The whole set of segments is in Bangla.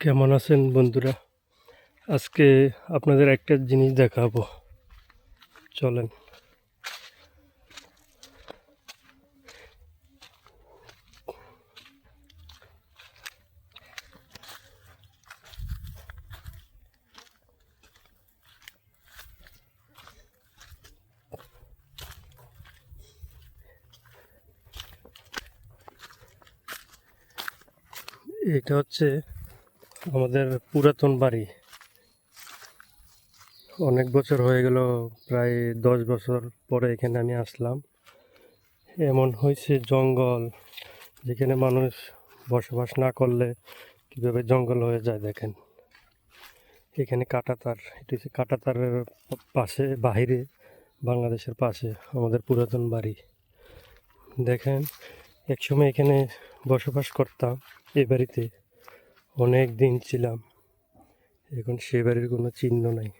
কেমন আছেন বন্ধুরা? আজকে আপনাদের একটা জিনিস দেখাবো, চলেন। এটা হচ্ছে আমাদের পুরাতন বাড়ি। অনেক বছর হয়ে গেল, প্রায় 10 বছর পরে এখানে আমি আসলাম। এমন হয়েছে জঙ্গল, যেখানে মানুষ বসবাস না করলে কীভাবে জঙ্গল হয়ে যায় দেখেন। এখানে কাঁটাতার, এটা হচ্ছে কাঁটাতারের পাশে, বাহিরে, বাংলাদেশের পাশে আমাদের পুরাতন বাড়ি। দেখেন, একসময় এখানে বসবাস করতাম, এই বাড়িতে অনেক দিন ছিলাম। এখন সে বাড়ির কোনো চিহ্ন নাই,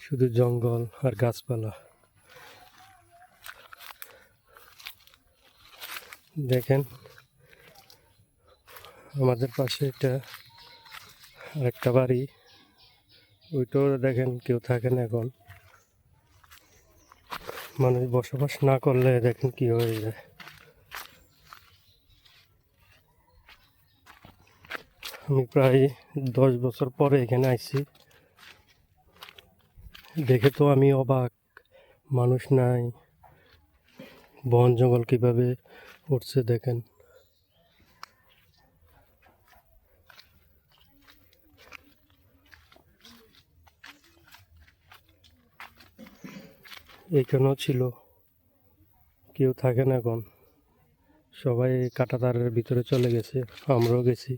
শুধু জঙ্গল আর গাছপালা। দেখেন, আমাদের পাশে এটা আরেকটা বাড়ি, ওইটাও দেখেন কেউ থাকে না এখন। মানুষ বসবাস না করলে দেখেন কি হয়ে যায়। আমি প্রায় 10 বছর পরে এখানে আইছি, দেখে তো আমি অবাক। মানুষ নাই, বন জঙ্গল কীভাবে উঠছে দেখেন। এইখানেও ছিল, কেউ থাকে না এখন, সবাই কাঁটাতারের ভিতরে চলে গেছে, আমরাও গেছি।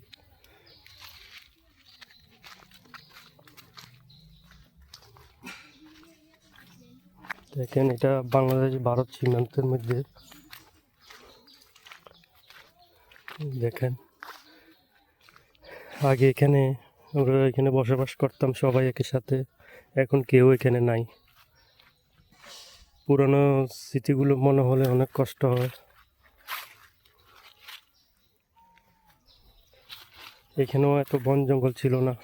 দেখেন, এটা বাংলাদেশ ভারত সীমান্তের মধ্যে। দেখেন, আগে আমরা এখানে বসবাস করতাম সবাই একই সাথে, এখন কেউ এখানে নাই। পুরনো স্মৃতিগুলো মনে হলে অনেক কষ্ট হয়। এখানেও এত বন জঙ্গল ছিল না।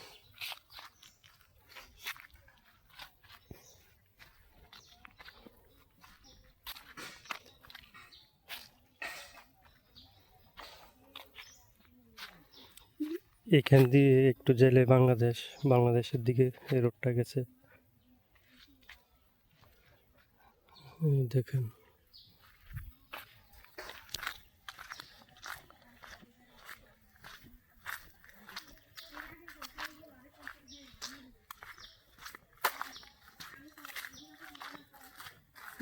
এখান দিয়ে একটু জেলে বাংলাদেশের দিকে এই রোডটা গেছে। দেখেন,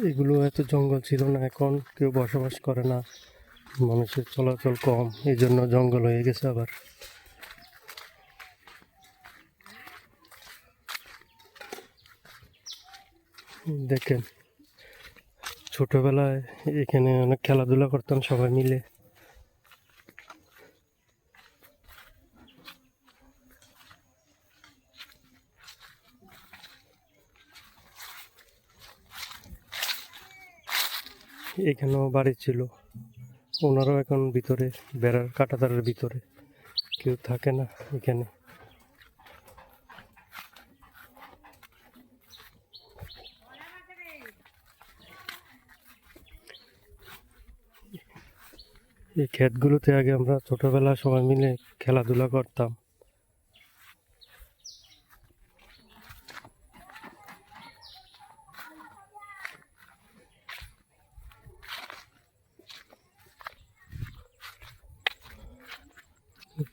এগুলো এত জঙ্গল ছিল না, এখন কেউ বসবাস করে না, মানুষের চলাচল কম, এই জন্য জঙ্গল হয়ে গেছে আবার। দেখেন, ছোটবেলায় এখানে অনেক খেলাধুলা করতাম সবাই মিলে। এখানেও বাড়ি ছিল, ওনারাও এখন ভিতরে, বেড়ার কাঁটাতারের ভিতরে, কেউ থাকে না এখানে। এই ক্ষেতগুলোতে আগে আমরা ছোটবেলায় সবাই মিলে খেলাধুলা করতাম।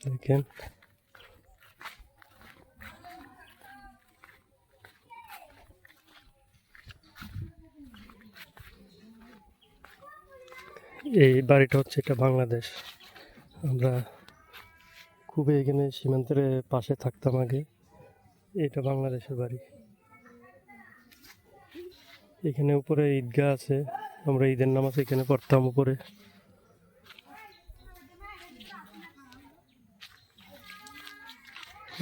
দেখেন, এই বাড়িটা হচ্ছে, এটা বাংলাদেশ। আমরা খুবই এখানে সীমান্তের পাশে থাকতাম আগে। এটা বাংলাদেশের বাড়ি। এখানে উপরে ঈদগাহ আছে, আমরা ঈদের নামাজ এখানে পড়তাম উপরে।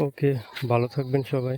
ওকে, ভালো থাকবেন সবাই।